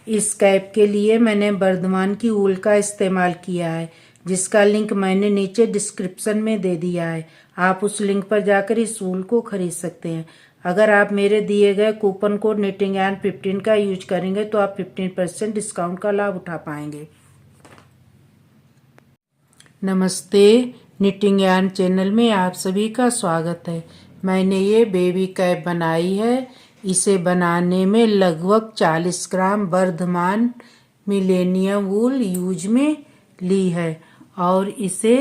इस कैप के लिए मैंने वर्धमान की ऊल का इस्तेमाल किया है, जिसका लिंक मैंने नीचे डिस्क्रिप्शन में दे दिया है। आप उस लिंक पर जाकर इस ऊल को खरीद सकते हैं। अगर आप मेरे दिए गए कूपन कोड निटिंग यार्न 15 का यूज करेंगे तो आप 15% डिस्काउंट का लाभ उठा पाएंगे। नमस्ते, निटिंग यार्न चैनल में आप सभी का स्वागत है। मैंने ये बेबी कैप बनाई है। इसे बनाने में लगभग 40 ग्राम वर्धमान मिलेनियम वूल यूज में ली है और इसे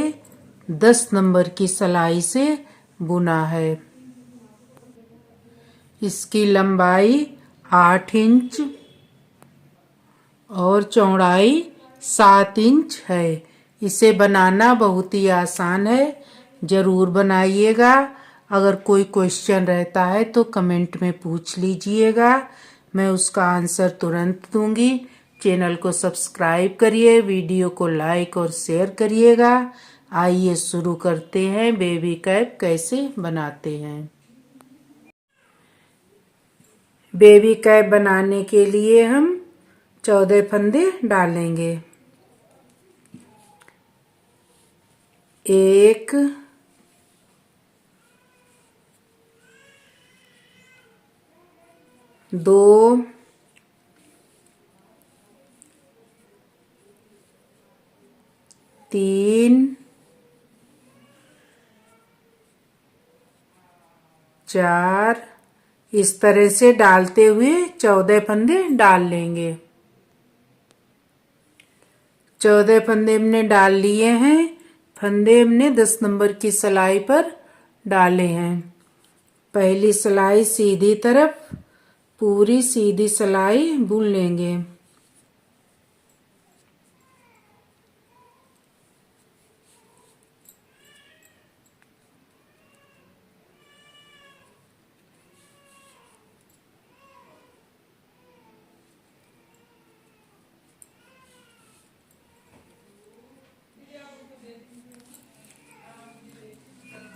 10 नंबर की सिलाई से बुना है। इसकी लंबाई 8 इंच और चौड़ाई 7 इंच है। इसे बनाना बहुत ही आसान है, ज़रूर बनाइएगा। अगर कोई क्वेश्चन रहता है तो कमेंट में पूछ लीजिएगा, मैं उसका आंसर तुरंत दूंगी। चैनल को सब्सक्राइब करिए, वीडियो को लाइक और शेयर करिएगा। आइए शुरू करते हैं बेबी कैप कैसे बनाते हैं। बेबी कैप बनाने के लिए हम 14 फंदे डालेंगे। 1 2 3 4 इस तरह से डालते हुए 14 फंदे डाल लेंगे। 14 फंदे हमने डाल लिए हैं। फंदे हमने 10 नंबर की सिलाई पर डाले हैं। पहली सिलाई सीधी तरफ पूरी सीधी सिलाई बुन लेंगे।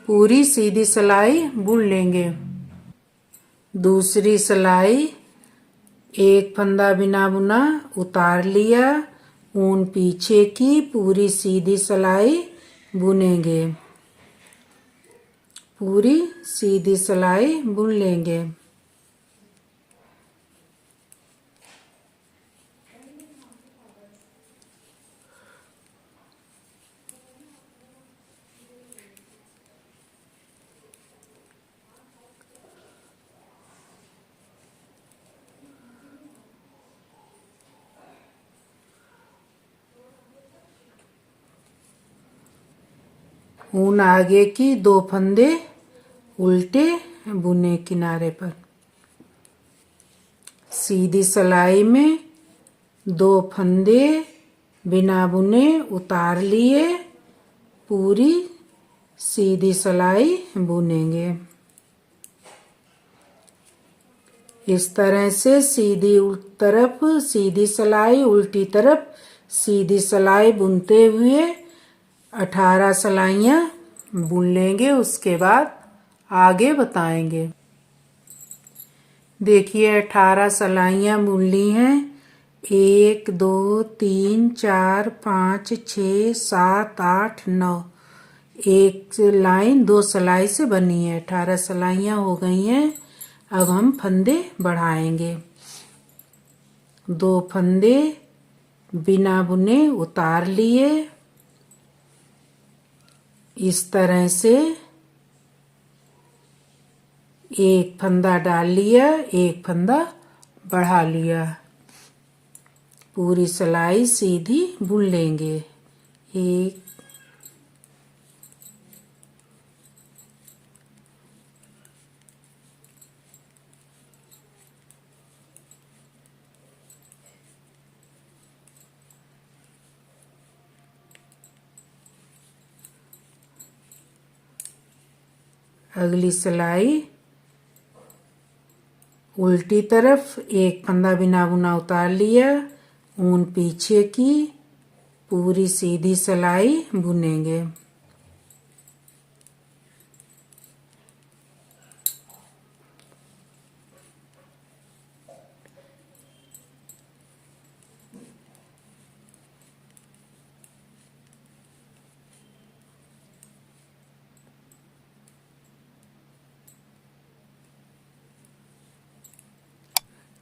पूरी सीधी सिलाई बुन लेंगे। दूसरी सिलाई एक फंदा बिना बुना उतार लिया, ऊन पीछे की पूरी सीधी सिलाई बुनेंगे। पूरी सीधी सिलाई बुन लेंगे। ऊन आगे की 2 फंदे उल्टे बुने किनारे पर। सीधी सिलाई में 2 फंदे बिना बुने उतार लिए, पूरी सीधी सिलाई बुनेंगे। इस तरह से सीधी तरफ सीधी सिलाई, उल्टी तरफ सीधी सिलाई बुनते हुए 18 सिलाइयाँ बुन लेंगे। उसके बाद आगे बताएंगे। देखिए 18 सिलाइयाँ बुन ली हैं। 1 2 3 4 5 6 7 8 9 एक लाइन 2 सिलाई से बनी है। 18 सिलाइयाँ हो गई हैं। अब हम फंदे बढ़ाएंगे। 2 फंदे बिना बुने उतार लिए। इस तरह से एक फंदा डाल लिया, एक फंदा बढ़ा लिया। पूरी सिलाई सीधी बुन लेंगे। एक अगली सिलाई उल्टी तरफ एक फंदा बिना बुना उतार लिया, ऊन पीछे की पूरी सीधी सिलाई बुनेंगे।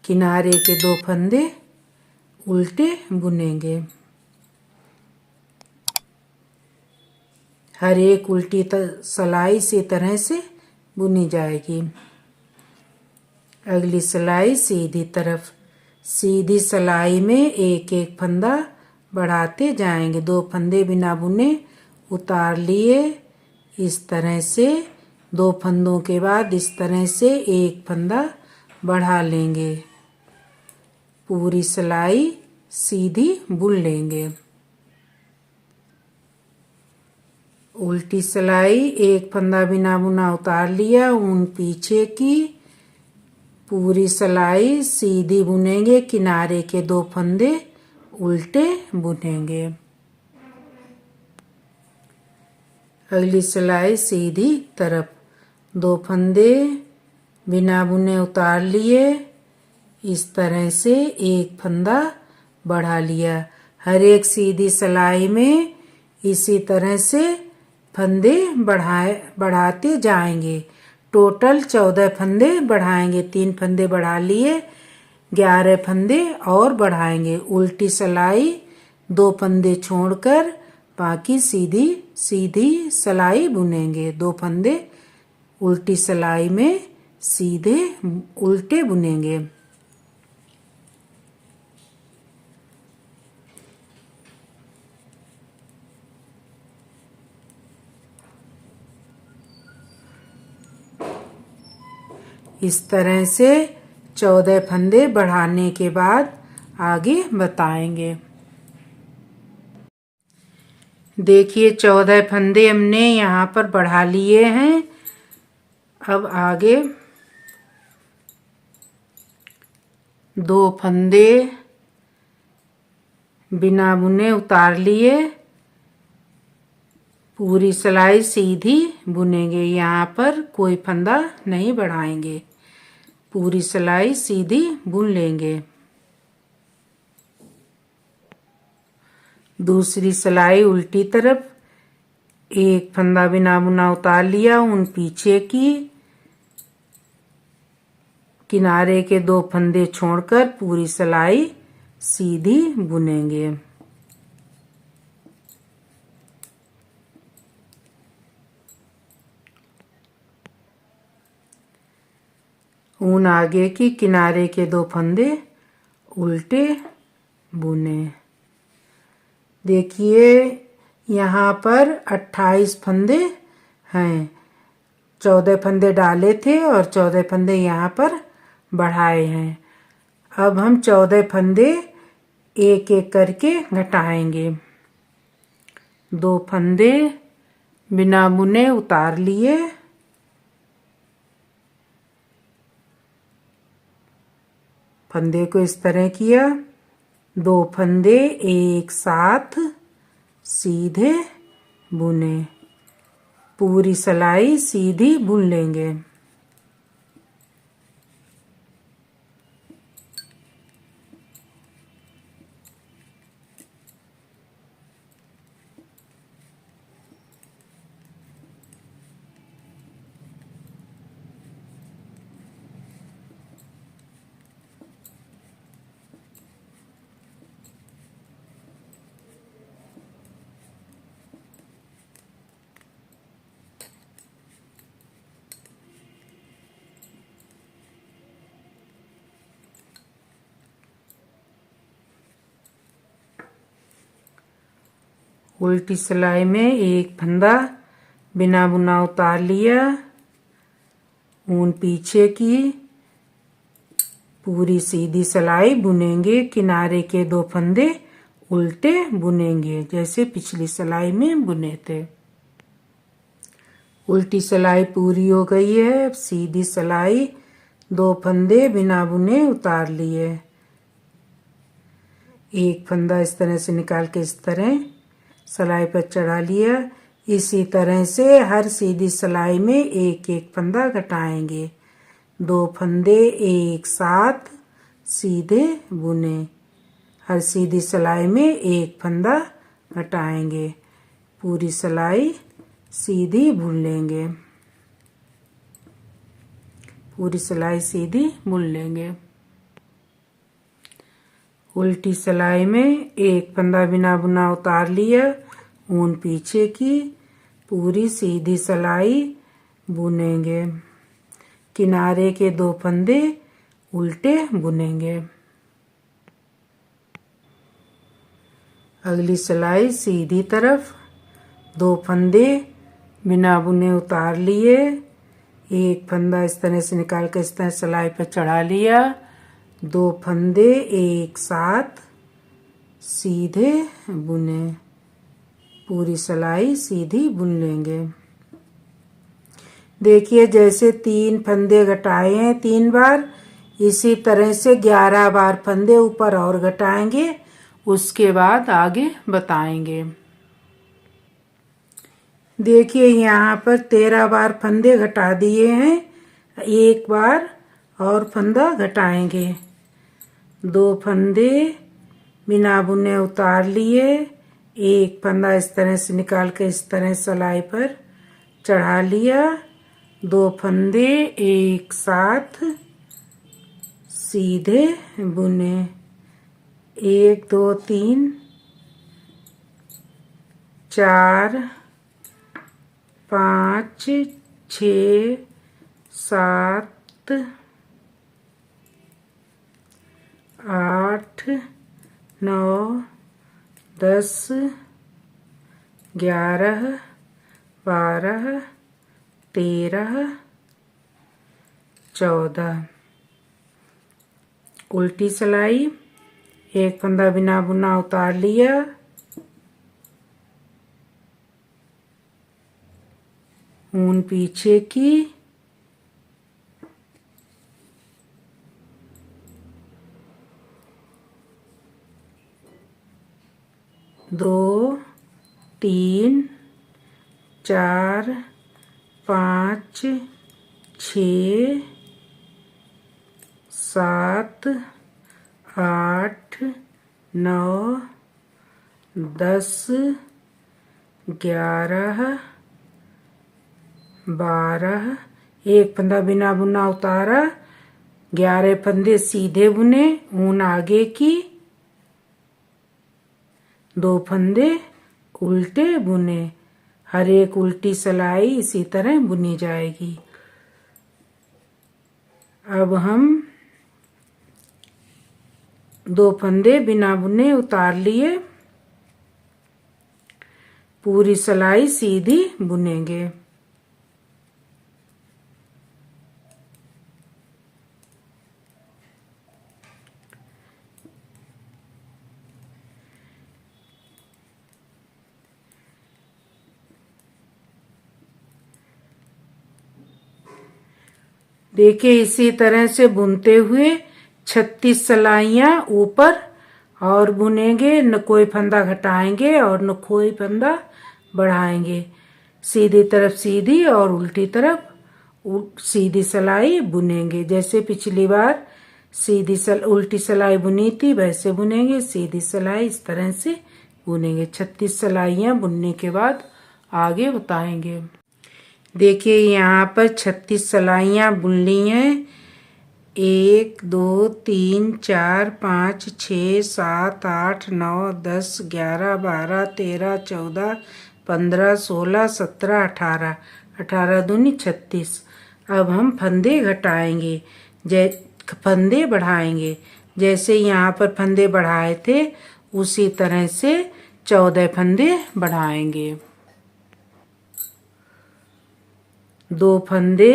किनारे के 2 फंदे उल्टे बुनेंगे। हर एक उल्टी सिलाई इसी तरह से बुनी जाएगी। अगली सिलाई सीधी तरफ। सीधी सिलाई में एक एक फंदा बढ़ाते जाएंगे। 2 फंदे बिना बुने उतार लिए। इस तरह से 2 फंदों के बाद इस तरह से एक फंदा बढ़ा लेंगे। पूरी सिलाई सीधी बुन लेंगे। उल्टी सिलाई एक फंदा बिना बुना उतार लिया। ऊन पीछे की। पूरी सिलाई सीधी बुनेंगे। किनारे के 2 फंदे उल्टे बुनेंगे। अगली सिलाई सीधी तरफ। 2 फंदे बिना बुने उतार लिए। इस तरह से एक फंदा बढ़ा लिया। हर एक सीधी सिलाई में इसी तरह से फंदे बढ़ाते जाएंगे। टोटल 14 फंदे बढ़ाएंगे। 3 फंदे बढ़ा लिए। 11 फंदे और बढ़ाएंगे। उल्टी सिलाई 2 फंदे छोड़कर बाकी सीधी सिलाई बुनेंगे। 2 फंदे उल्टी सिलाई में सीधे उल्टे बुनेंगे। इस तरह से 14 फंदे बढ़ाने के बाद आगे बताएंगे। देखिए 14 फंदे हमने यहाँ पर बढ़ा लिए हैं। अब आगे 2 फंदे बिना बुने उतार लिए। पूरी सिलाई सीधी बुनेंगे। यहाँ पर कोई फंदा नहीं बढ़ाएंगे। पूरी सिलाई सीधी बुन लेंगे। दूसरी सिलाई उल्टी तरफ। एक फंदा बिना बुना उतार लिया। ऊन पीछे की। किनारे के 2 फंदे छोड़कर पूरी सिलाई सीधी बुनेंगे। ऊन आगे की। किनारे के 2 फंदे उल्टे बुने। देखिए यहाँ पर 28 फंदे हैं। 14 फंदे डाले थे और 14 फंदे यहाँ पर बढ़ाए हैं। अब हम 14 फंदे एक एक करके घटाएंगे। 2 फंदे बिना बुने उतार लिए। फंदे को इस तरह किया। 2 फंदे एक साथ सीधे बुने। पूरी सिलाई सीधी बुन लेंगे। उल्टी सिलाई में एक फंदा बिना बुना उतार लिया। ऊन पीछे की। पूरी सीधी सिलाई बुनेंगे। किनारे के 2 फंदे उल्टे बुनेंगे जैसे पिछली सिलाई में बुने थे। उल्टी सिलाई पूरी हो गई है। अब सीधी सिलाई 2 फंदे बिना बुने उतार लिए। एक फंदा इस तरह से निकाल के इस तरह सिलाई पर चढ़ा लिया। इसी तरह से हर सीधी सिलाई में एक एक फंदा घटाएंगे। 2 फंदे एक साथ सीधे बुने। हर सीधी सिलाई में एक फंदा घटाएंगे। पूरी सिलाई सीधी बुन लेंगे। पूरी सिलाई सीधी बुन लेंगे। उल्टी सिलाई में एक फंदा बिना बुना उतार लिया, ऊन पीछे की, पूरी सीधी सिलाई बुनेंगे, किनारे के 2 फंदे उल्टे बुनेंगे। अगली सिलाई सीधी तरफ 2 फंदे बिना बुने उतार लिए, एक फंदा इस तरह से निकाल कर इस तरह सिलाई पर चढ़ा लिया, 2 फंदे एक साथ सीधे बुने, पूरी सिलाई सीधी बुन लेंगे। देखिए जैसे 3 फंदे घटाए हैं 3 बार, इसी तरह से 11 बार फंदे ऊपर और घटाएंगे, उसके बाद आगे बताएंगे। देखिए यहाँ पर 13 बार फंदे घटा दिए हैं, एक बार और फंदा घटाएंगे, 2 फंदे बिना बुने उतार लिए, एक फंदा इस तरह से निकाल के इस तरह सिलाई पर चढ़ा लिया, 2 फंदे एक साथ सीधे बुने, 1 2 3 4 5 6 7 8 9 10 11 12 13 14। उल्टी सिलाई, एक फंदा बिना बुना उतार लिया, ऊन पीछे की, दो 3 4 5 6 7 8 9 10 11 12, एक फंदा बिना बुना उतारा, 11 फंदे सीधे बुने, ऊन आगे की, 2 फंदे उल्टे बुने, हर एक उल्टी सिलाई इसी तरह बुनी जाएगी। अब हम 2 फंदे बिना बुने उतार लिए, पूरी सिलाई सीधी बुनेंगे। देखिए इसी तरह से बुनते हुए 36 सिलाइयाँ ऊपर और बुनेंगे, न कोई फंदा घटाएंगे और न कोई फंदा बढ़ाएंगे, सीधी तरफ सीधी और उल्टी तरफ सीधी सिलाई बुनेंगे। जैसे पिछली बार उल्टी सिलाई बुनी थी वैसे बुनेंगे, सीधी सिलाई इस तरह से बुनेंगे। 36 सिलाइयाँ बुनने के बाद आगे बताएंगे। देखिए यहाँ पर 36 सिलाइयाँ बुन ली हैं, 1 2 3 4 5 6 7 8 9 10 11 12 13 14 15 16 17 18, 18 दूनी 36। अब हम फंदे घटाएंगे, फंदे बढ़ाएंगे, जैसे यहाँ पर फंदे बढ़ाए थे उसी तरह से 14 फंदे बढ़ाएंगे। 2 फंदे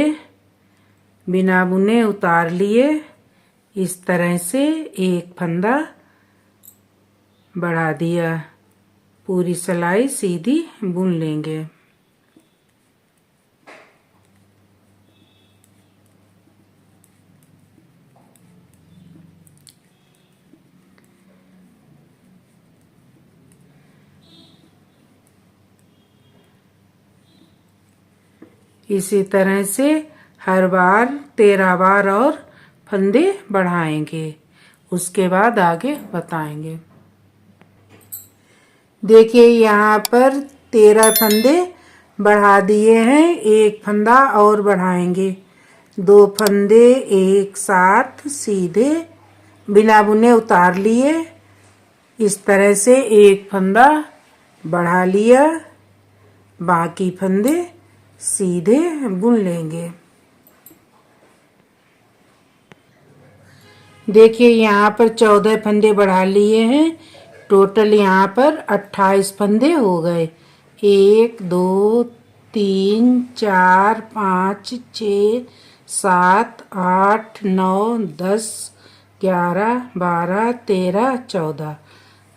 बिना बुने उतार लिए, इस तरह से एक फंदा बढ़ा दिया, पूरी सिलाई सीधी बुन लेंगे। इसी तरह से हर बार 13 बार और फंदे बढ़ाएंगे, उसके बाद आगे बताएंगे। देखिए यहाँ पर 13 फंदे बढ़ा दिए हैं, एक फंदा और बढ़ाएंगे, 2 फंदे एक साथ सीधे बिना बुने उतार लिए, इस तरह से एक फंदा बढ़ा लिया, बाकी फंदे सीधे बुन लेंगे। देखिए यहाँ पर 14 फंदे बढ़ा लिए हैं। टोटल यहाँ पर 28 फंदे हो गए। 1 2 3 4 5 6 7 8 9 10 11 12 13 14।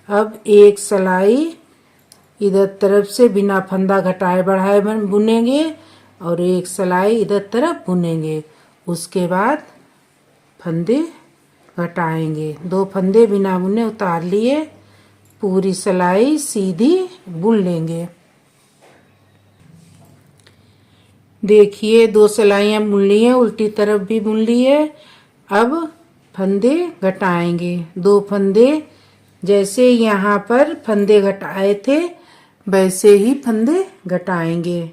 अब एक सिलाई इधर तरफ से बिना फंदा घटाए बढ़ाए बुनेंगे और एक सिलाई इधर तरफ बुनेंगे। उसके बाद फंदे घटाएंगे। 2 फंदे बिना बुने उतार लिए, पूरी सिलाई सीधी बुन लेंगे। देखिए 2 सिलाइयाँ बुन ली हैं, उल्टी तरफ भी बुन ली है। अब फंदे घटाएंगे। 2 फंदे जैसे यहाँ पर फंदे घटाए थे वैसे ही फंदे घटाएंगे।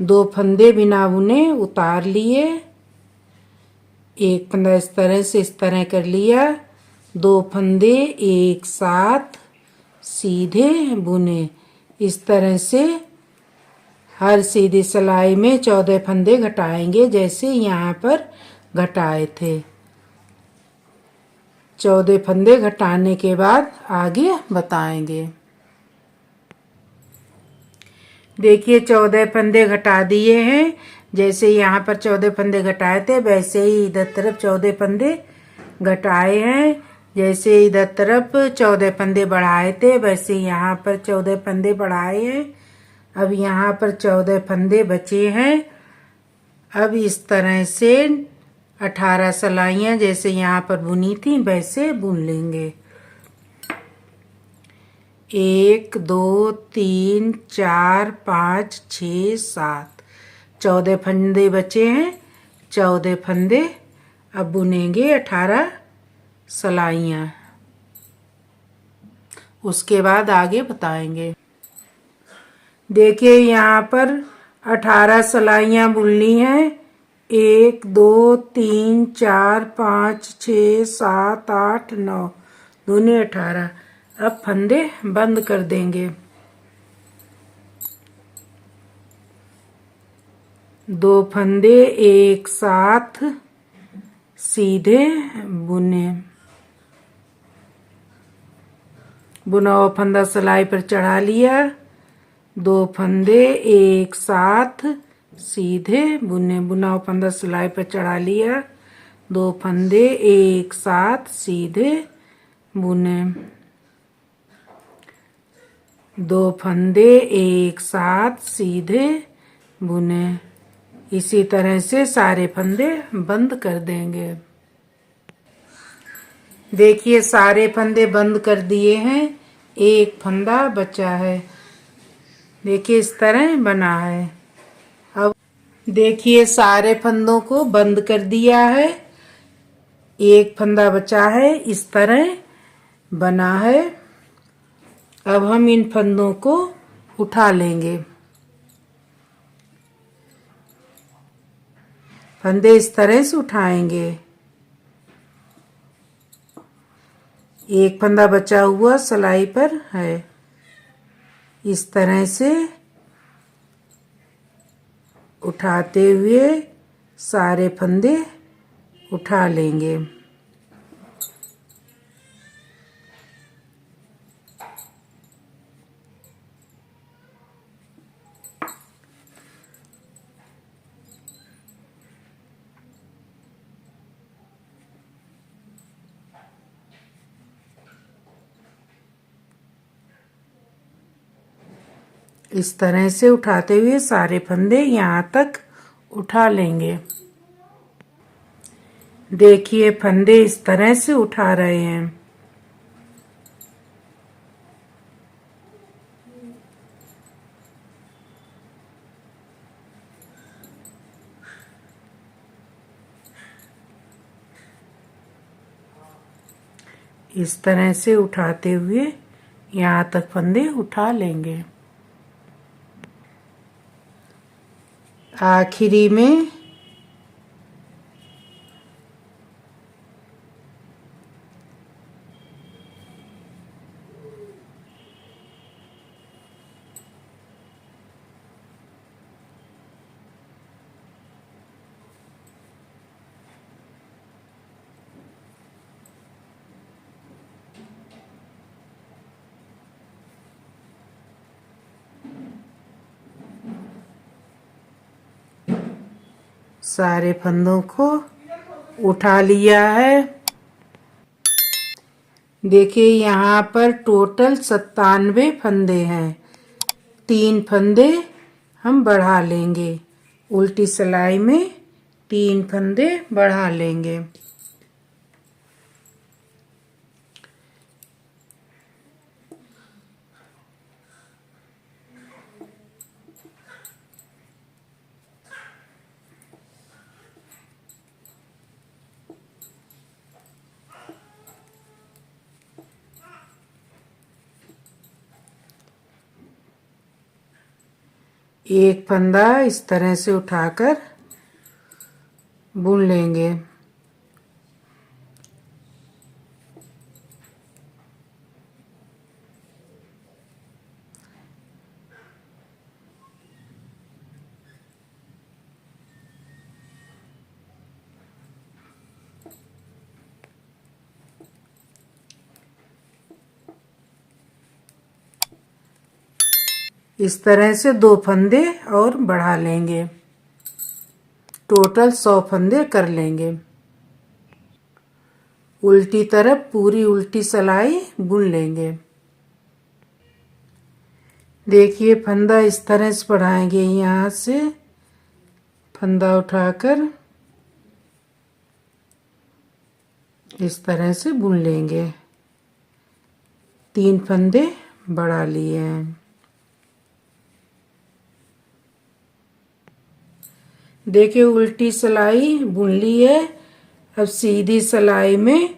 2 फंदे बिना बुने उतार लिए, एक फंदा इस तरह कर लिया। 2 फंदे एक साथ सीधे बुने। इस तरह से हर सीधी सिलाई में 14 फंदे घटाएंगे जैसे यहाँ पर घटाए थे। 14 फंदे घटाने के बाद आगे बताएंगे। देखिए 14 फंदे घटा दिए हैं। जैसे यहाँ पर 14 फंदे घटाए थे वैसे ही इधर तरफ 14 फंदे घटाए हैं। जैसे इधर तरफ 14 फंदे बढ़ाए थे वैसे यहाँ पर 14 फंदे बढ़ाए हैं। अब यहाँ पर 14 फंदे बचे हैं। अब इस तरह से 18 सिलाइयाँ जैसे यहाँ पर बुनी थी वैसे बुन लेंगे। 1 2 3 4 5 6 7 14 फंदे बचे हैं। 14 फंदे अब बुनेंगे 18 सिलाइयाँ। उसके बाद आगे बताएंगे। देखिए यहाँ पर 18 सिलाइयाँ बुन ली हैं। 1 2 3 4 5 6 7 8 9 दूनी 18। अब फंदे बंद कर देंगे। 2 फंदे एक साथ सीधे बुने। बुना हुआ फंदा सिलाई पर चढ़ा लिया। 2 फंदे एक साथ सीधे बुने। बुना हुआ फंदा सिलाई पर चढ़ा लिया। 2 फंदे एक साथ सीधे बुने। 2 फंदे एक साथ सीधे बुने। इसी तरह से सारे फंदे बंद कर देंगे। देखिए सारे फंदे बंद कर दिए हैं। एक फंदा बचा है। देखिए इस तरह बना है। अब देखिए सारे फंदों को बंद कर दिया है। एक फंदा बचा है, इस तरह बना है। अब हम इन फंदों को उठा लेंगे। फंदे इस तरह से उठाएंगे। एक फंदा बचा हुआ सिलाई पर है। इस तरह से उठाते हुए सारे फंदे उठा लेंगे। इस तरह से उठाते हुए सारे फंदे यहाँ तक उठा लेंगे। देखिए फंदे इस तरह से उठा रहे हैं। इस तरह से उठाते हुए यहाँ तक फंदे उठा लेंगे। आखिरी में सारे फंदों को उठा लिया है। देखिए यहाँ पर टोटल 97 फंदे हैं। 3 फंदे हम बढ़ा लेंगे, उल्टी सिलाई में 3 फंदे बढ़ा लेंगे। एक फंदा इस तरह से उठाकर बुन लेंगे। इस तरह से 2 फंदे और बढ़ा लेंगे, टोटल 100 फंदे कर लेंगे। उल्टी तरफ पूरी उल्टी सिलाई बुन लेंगे। देखिए फंदा इस तरह से बढ़ाएंगे, यहाँ से फंदा उठाकर इस तरह से बुन लेंगे। 3 फंदे बढ़ा लिए हैं। देखिए उल्टी सिलाई बुन ली है। अब सीधी सिलाई में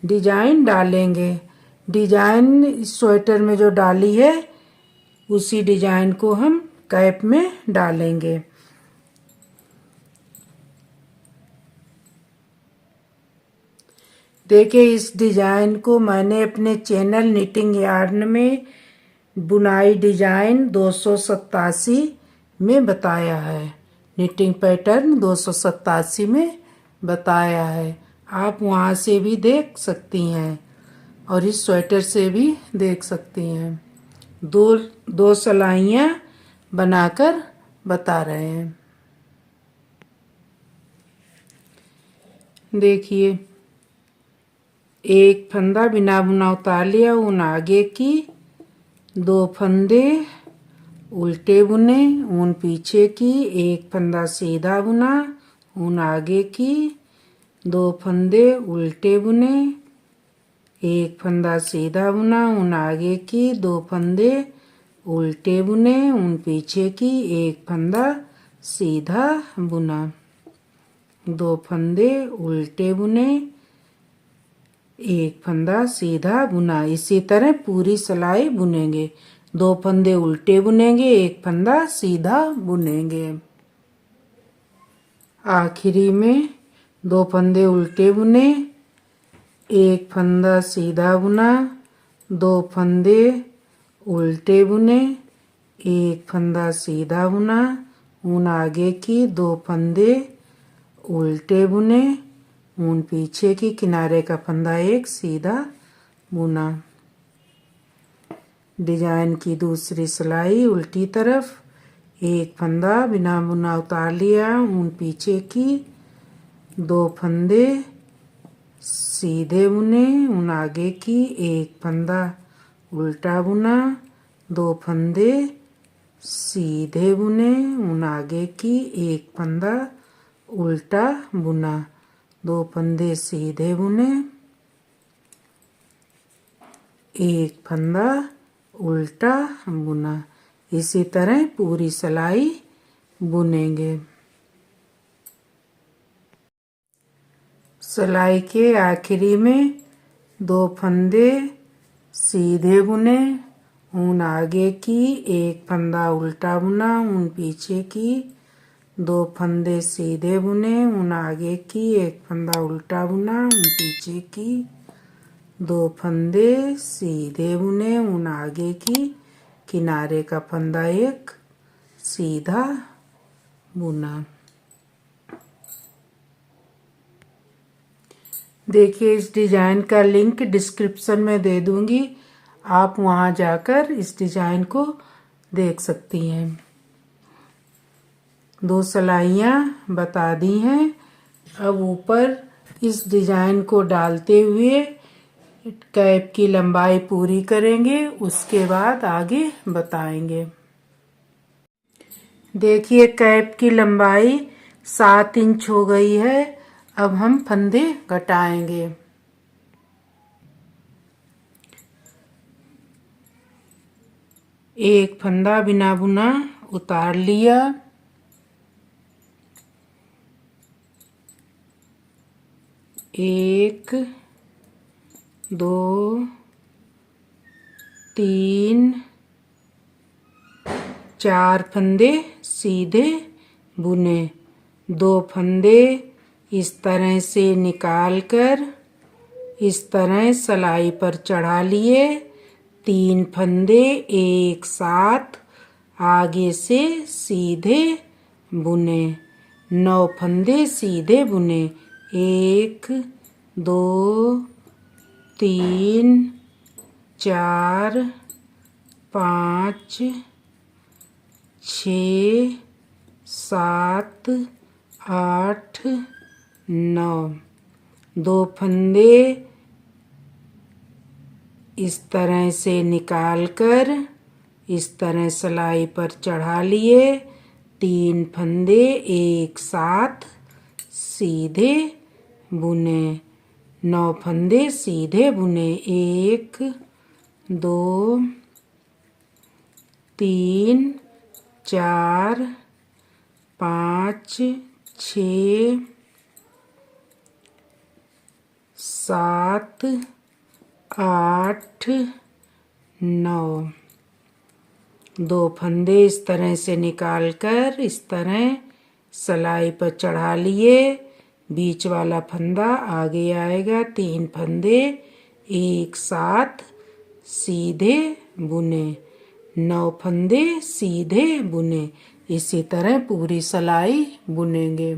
डिजाइन डालेंगे। डिजाइन स्वेटर में जो डाली है उसी डिजाइन को हम कैप में डालेंगे। देखिए इस डिजाइन को मैंने अपने चैनल निटिंग यार्न में बुनाई डिजाइन 287 में बताया है। निटिंग पैटर्न 287 में बताया है, आप वहाँ से भी देख सकती हैं और इस स्वेटर से भी देख सकती हैं। दो सिलाइयाँ बनाकर बता रहे हैं। देखिए एक फंदा बिना बुना उतार लिया, ऊन आगे की, 2 फंदे उल्टे बुने, ऊन पीछे की, एक फंदा सीधा बुना, ऊन आगे की, 2 फंदे उल्टे बुने, एक फंदा सीधा बुना, ऊन आगे की, 2 फंदे उल्टे बुने, ऊन पीछे की, एक फंदा सीधा बुना, 2 फंदे उल्टे बुने, एक फंदा सीधा बुना। इसी तरह पूरी सिलाई बुनेंगे। 2 फंदे उल्टे बुनेंगे, एक फंदा सीधा बुनेंगे। आखिरी में 2 फंदे उल्टे बुने, एक फंदा सीधा बुना, 2 फंदे उल्टे बुने, एक फंदा सीधा बुना, ऊन आगे की, 2 फंदे उल्टे बुने, ऊन पीछे की, किनारे का फंदा एक सीधा बुना। डिजाइन की दूसरी सिलाई उल्टी तरफ, एक फंदा बिना बुना उतार लिया, ऊन पीछे की, 2 फंदे सीधे बुने, ऊन आगे की, एक फंदा उल्टा बुना, 2 फंदे सीधे बुने, ऊन आगे की, एक फंदा उल्टा बुना, 2 फंदे सीधे बुने, एक फंदा उल्टा बुना। इसी तरह पूरी सिलाई बुनेंगे। सिलाई के आखिरी में 2 फंदे सीधे बुने, ऊन आगे की, एक फंदा उल्टा बुना, ऊन पीछे की, 2 फंदे सीधे बुने, ऊन आगे की, एक फंदा उल्टा बुना, ऊन पीछे की, 2 फंदे सीधे बुने, ऊन आगे की, किनारे का फंदा एक सीधा बुना। देखिए इस डिजाइन का लिंक डिस्क्रिप्शन में दे दूंगी, आप वहां जाकर इस डिजाइन को देख सकती हैं। 2 सिलाइयाँ बता दी हैं। अब ऊपर इस डिजाइन को डालते हुए कैप की लंबाई पूरी करेंगे, उसके बाद आगे बताएंगे। देखिए कैप की लंबाई 7 इंच हो गई है। अब हम फंदे घटाएंगे। एक फंदा बिना बुना उतार लिया। एक, 2, 3, 4 फंदे सीधे बुने। 2 फंदे इस तरह से निकाल कर इस तरह सिलाई पर चढ़ा लिए। 3 फंदे एक साथ आगे से सीधे बुने। 9 फंदे सीधे बुने। 1, 2, 3, 4, 5, 6, 7, 8, 9। 2 फंदे इस तरह से निकाल कर इस तरह सिलाई पर चढ़ा लिए। 3 फंदे एक साथ सीधे बुने। 9 फंदे सीधे बुने। 1, 2, 3, 4, 5, 6, 7, 8, 9। 2 फंदे इस तरह से निकाल कर इस तरह सिलाई पर चढ़ा लिए। बीच वाला फंदा आगे आएगा। 3 फंदे एक साथ सीधे बुने। 9 फंदे सीधे बुने। इसी तरह पूरी सिलाई बुनेंगे।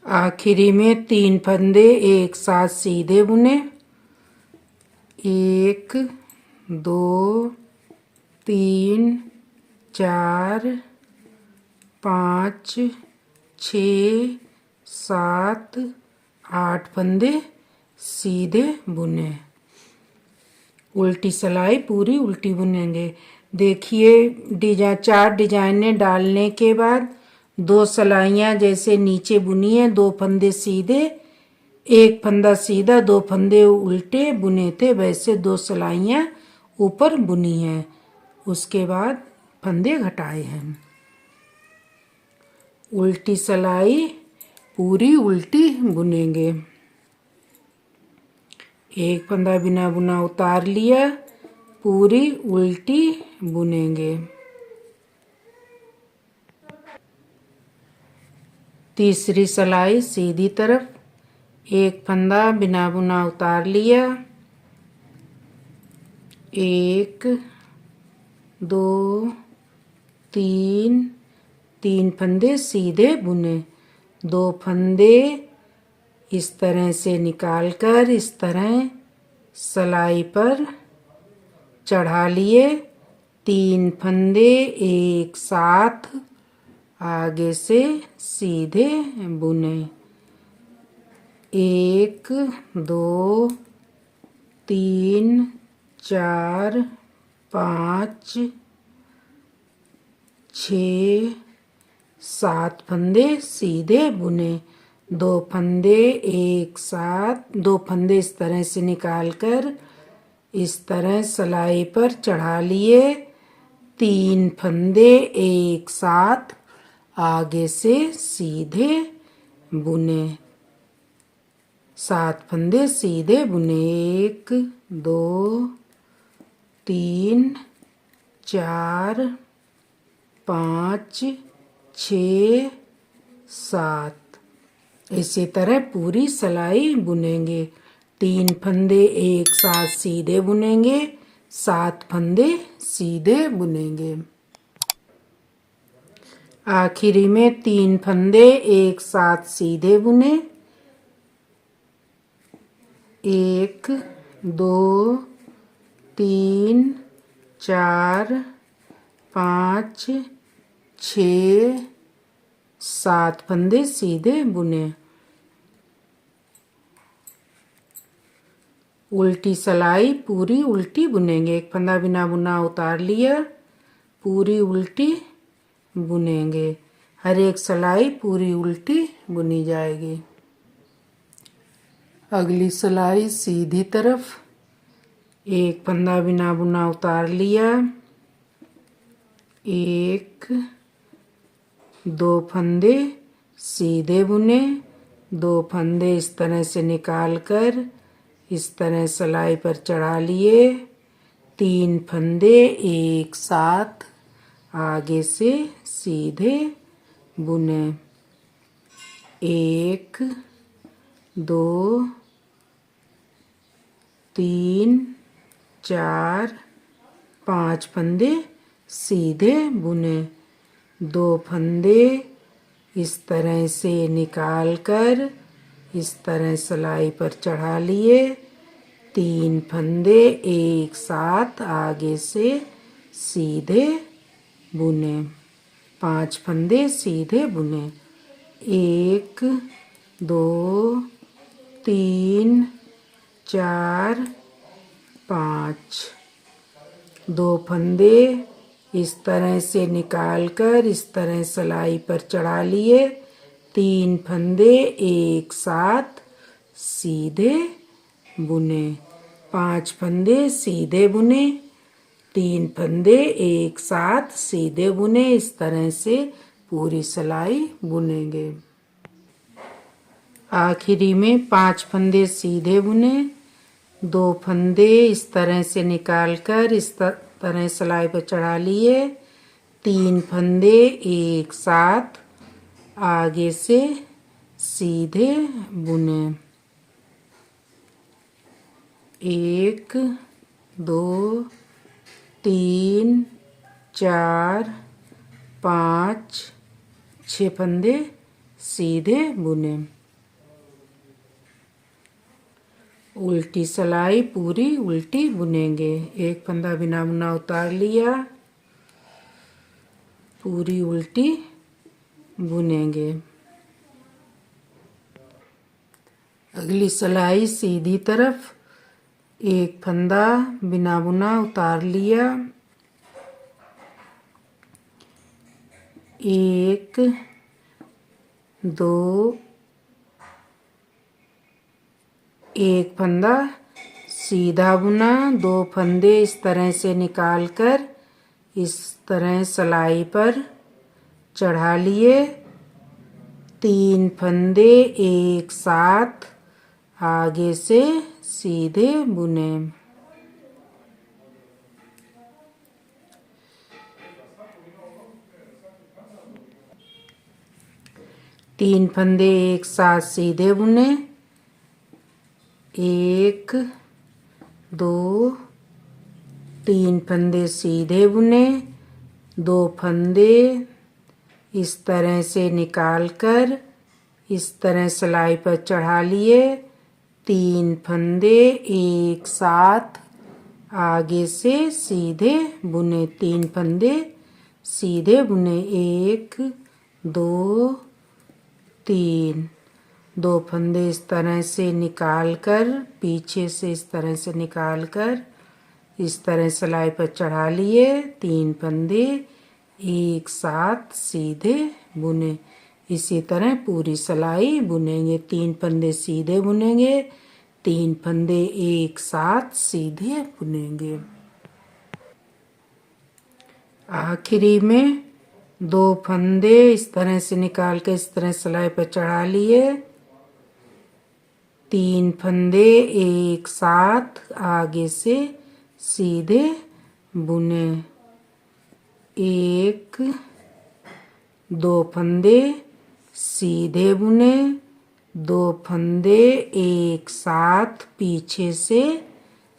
आखिरी में 3 फंदे एक साथ सीधे बुने। 1, 2, 3, 4, 5, 6, 7, 8 फंदे सीधे बुने। उल्टी सिलाई पूरी उल्टी बुनेंगे। देखिए 4 डिजाइनें डालने के बाद 2 सिलाइयाँ जैसे नीचे बुनी है, 2 फंदे सीधे, एक फंदा सीधा, 2 फंदे उल्टे बुने थे, वैसे 2 सिलाइयाँ ऊपर बुनी हैं। उसके बाद फंदे घटाए हैं। उल्टी सिलाई पूरी उल्टी बुनेंगे। एक फंदा बिना बुना उतार लिया, पूरी उल्टी बुनेंगे। तीसरी सिलाई सीधी तरफ। एक फंदा बिना बुना उतार लिया। 1, 2, 3, 3 फंदे सीधे बुने। 2 फंदे इस तरह से निकालकर इस तरह सिलाई पर चढ़ा लिए। 3 फंदे एक साथ आगे से सीधे बुने। 1, 2, 3, 4, 5, 6, 7 फंदे सीधे बुने। 2 फंदे एक साथ, 2 फंदे इस तरह से निकालकर इस तरह सिलाई पर चढ़ा लिए। 3 फंदे एक साथ आगे से सीधे बुने। 7 फंदे सीधे बुने। 1, 2, 3, 4, 5, 6, 7। इसी तरह पूरी सिलाई बुनेंगे। 3 फंदे एक साथ सीधे बुनेंगे। 7 फंदे सीधे बुनेंगे। आखिरी में 3 फंदे एक साथ सीधे बुने। 1, 2, 3, 4, 5, 6 7 फंदे सीधे बुने। उल्टी सिलाई पूरी उल्टी बुनेंगे। एक फंदा बिना बुना उतार लिया, पूरी उल्टी बुनेंगे। हर एक सिलाई पूरी उल्टी बुनी जाएगी। अगली सिलाई सीधी तरफ, एक फंदा बिना बुना उतार लिया, 1 2 फंदे सीधे बुने, 2 फंदे इस तरह से निकाल कर इस तरह सिलाई पर चढ़ा लिए, 3 फंदे एक साथ आगे से सीधे बुने। 1 2 3 4 5 फंदे सीधे बुने। 2 फंदे इस तरह से निकाल कर इस तरह सिलाई पर चढ़ा लिए, 3 फंदे एक साथ आगे से सीधे बुने। 5 फंदे सीधे बुने। 1 2 3 4 5। 2 फंदे इस तरह से निकाल कर इस तरह सिलाई पर चढ़ा लिए, 3 फंदे एक साथ सीधे बुने। 5 फंदे सीधे बुने, 3 फंदे एक साथ सीधे बुने। इस तरह से पूरी सिलाई बुनेंगे। आखिरी में 5 फंदे सीधे बुने, 2 फंदे इस तरह से निकाल कर इस तरह सिलाई पर चढ़ा लिए, 3 फंदे एक साथ आगे से सीधे बुने। 1 2 3 4 5 6 फंदे सीधे बुने। उल्टी सिलाई पूरी उल्टी बुनेंगे। एक फंदा बिना बुना उतार लिया, पूरी उल्टी बुनेंगे। अगली सिलाई सीधी तरफ, एक फंदा बिना बुना उतार लिया, 1 2 एक फंदा सीधा बुना, 2 फंदे इस तरह से निकाल कर इस तरह सिलाई पर चढ़ा लिए, 3 फंदे एक साथ आगे से सीधे बुने। 3 फंदे एक साथ सीधे बुने। 1 2 3 फंदे सीधे बुने, 2 फंदे इस तरह से निकाल कर इस तरह सिलाई पर चढ़ा लिए, 3 फंदे एक साथ आगे से सीधे बुने। 3 फंदे सीधे बुने। 1 2 3। 2 फंदे इस तरह से निकाल कर पीछे से इस तरह से निकाल कर इस तरह सिलाई पर चढ़ा लिए, 3 फंदे एक साथ सीधे बुने। इसी तरह पूरी सिलाई बुनेंगे। 3 फंदे सीधे बुनेंगे, 3 फंदे एक साथ सीधे बुनेंगे। आखिरी में 2 फंदे इस तरह से निकाल कर इस तरह सिलाई पर चढ़ा लिए, 3 फंदे एक साथ आगे से सीधे बुने। 1 2 फंदे सीधे बुने, 2 फंदे एक साथ पीछे से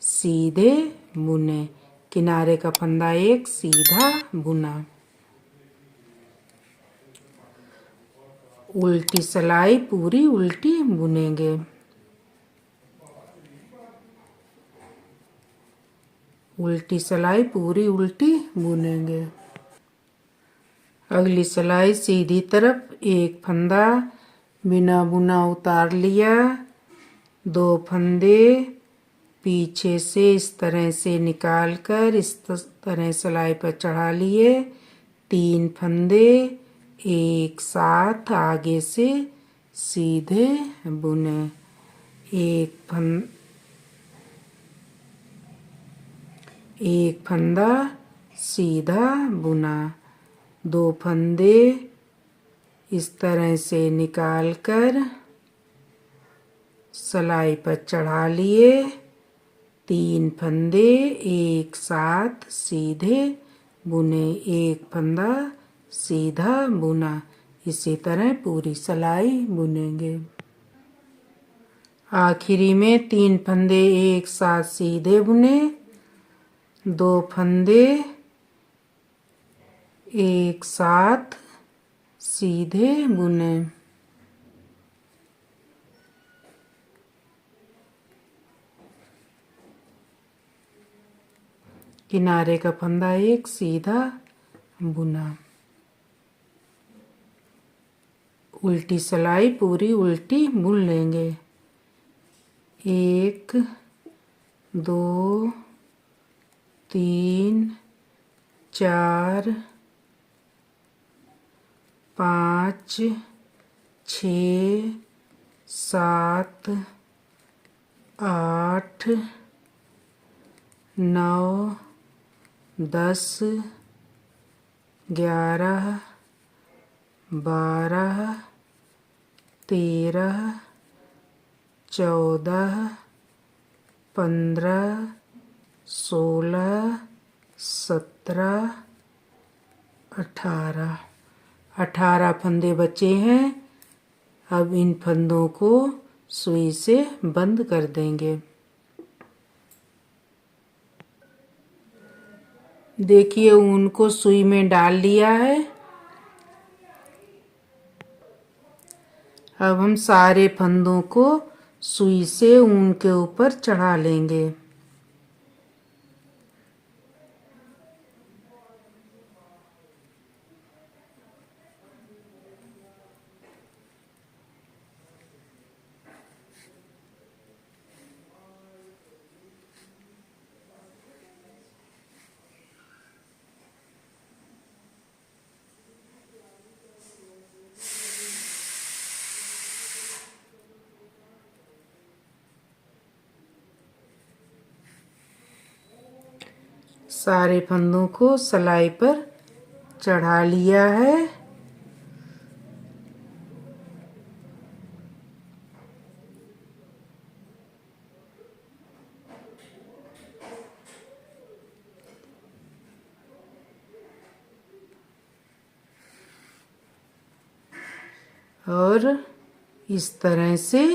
सीधे बुने। किनारे का फंदा एक सीधा बुना। उल्टी सिलाई पूरी उल्टी बुनेंगे। उल्टी सिलाई पूरी उल्टी बुनेंगे। अगली सिलाई सीधी तरफ एक फंदा बिना बुना उतार लिया, 2 फंदे पीछे से इस तरह से निकाल कर इस तरह सिलाई पर चढ़ा लिए, 3 फंदे एक साथ आगे से सीधे बुने, एक फंदा सीधा बुना, 2 फंदे इस तरह से निकाल कर सिलाई पर चढ़ा लिए, 3 फंदे एक साथ सीधे बुने, एक फंदा सीधा बुना। इसी तरह पूरी सिलाई बुनेंगे। आखिरी में 3 फंदे एक साथ सीधे बुने, 2 फंदे एक साथ सीधे बुने। किनारे का फंदा एक सीधा बुना। उल्टी सिलाई पूरी उल्टी बुन लेंगे। 1 2 3 4 5 6 7 8 9 10 11 12 13 14 15 16 17 18 फंदे बचे हैं। अब इन फंदों को सुई से बंद कर देंगे। देखिए ऊन को सुई में डाल लिया है। अब हम सारे फंदों को सुई से ऊन के ऊपर चढ़ा लेंगे। सारे फंदों को सिलाई पर चढ़ा लिया है। और इस तरह से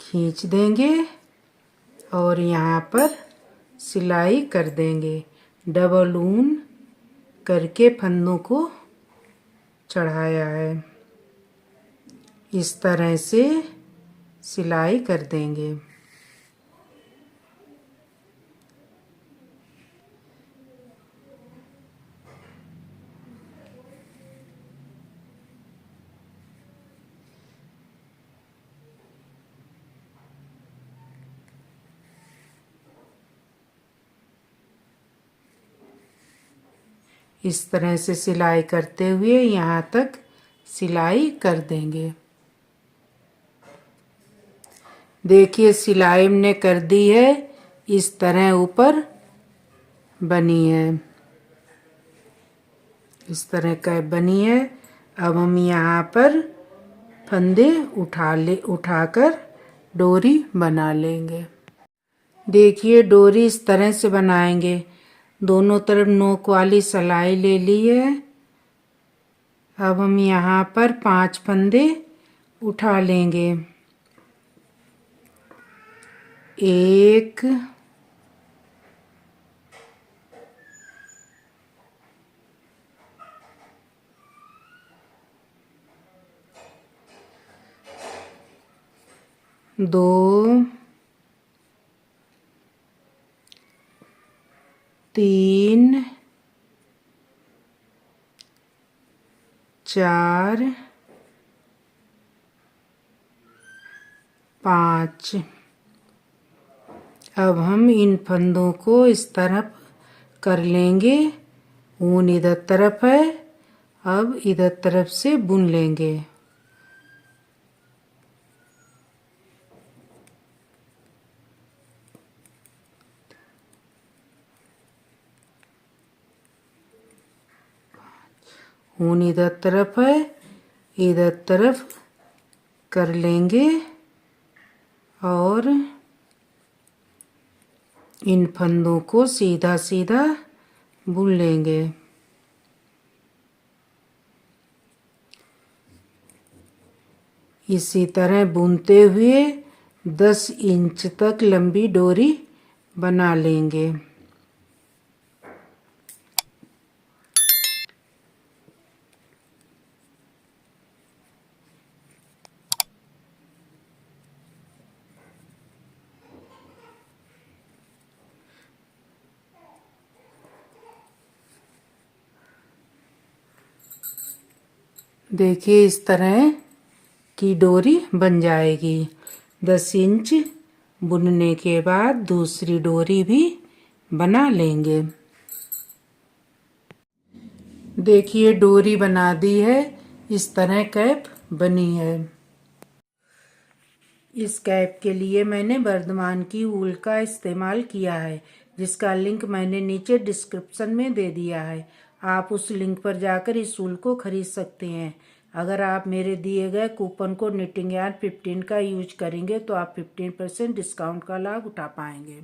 खींच देंगे और यहाँ पर सिलाई कर देंगे। डबल ऊन करके फंदों को चढ़ाया है। इस तरह से सिलाई कर देंगे। इस तरह से सिलाई करते हुए यहाँ तक सिलाई कर देंगे। देखिए सिलाई हमने कर दी है। इस तरह ऊपर बनी है, इस तरह का बनी है। अब हम यहाँ पर फंदे उठाकर डोरी बना लेंगे। देखिए डोरी इस तरह से बनाएंगे। दोनों तरफ नोक वाली सिलाई ले ली है। अब हम यहाँ पर 5 फंदे उठा लेंगे। 1 2 3 4 5। अब हम इन फंदों को इस तरफ कर लेंगे। ऊन इधर तरफ है, अब इधर तरफ से बुन लेंगे। ऊन इधर तरफ है, इधर तरफ कर लेंगे और इन फंदों को सीधा सीधा बुन लेंगे। इसी तरह बुनते हुए 10 इंच तक लंबी डोरी बना लेंगे। देखिए इस तरह की डोरी बन जाएगी। 10 इंच बुनने के बाद दूसरी डोरी भी बना लेंगे। देखिए डोरी बना दी है, इस तरह कैप बनी है। इस कैप के लिए मैंने वर्धमान की वूल का इस्तेमाल किया है, जिसका लिंक मैंने नीचे डिस्क्रिप्शन में दे दिया है। आप उस लिंक पर जाकर इस वूल को खरीद सकते हैं। अगर आप मेरे दिए गए कूपन कोड निटिंग यार्न 15 का यूज करेंगे तो आप 15% डिस्काउंट का लाभ उठा पाएंगे।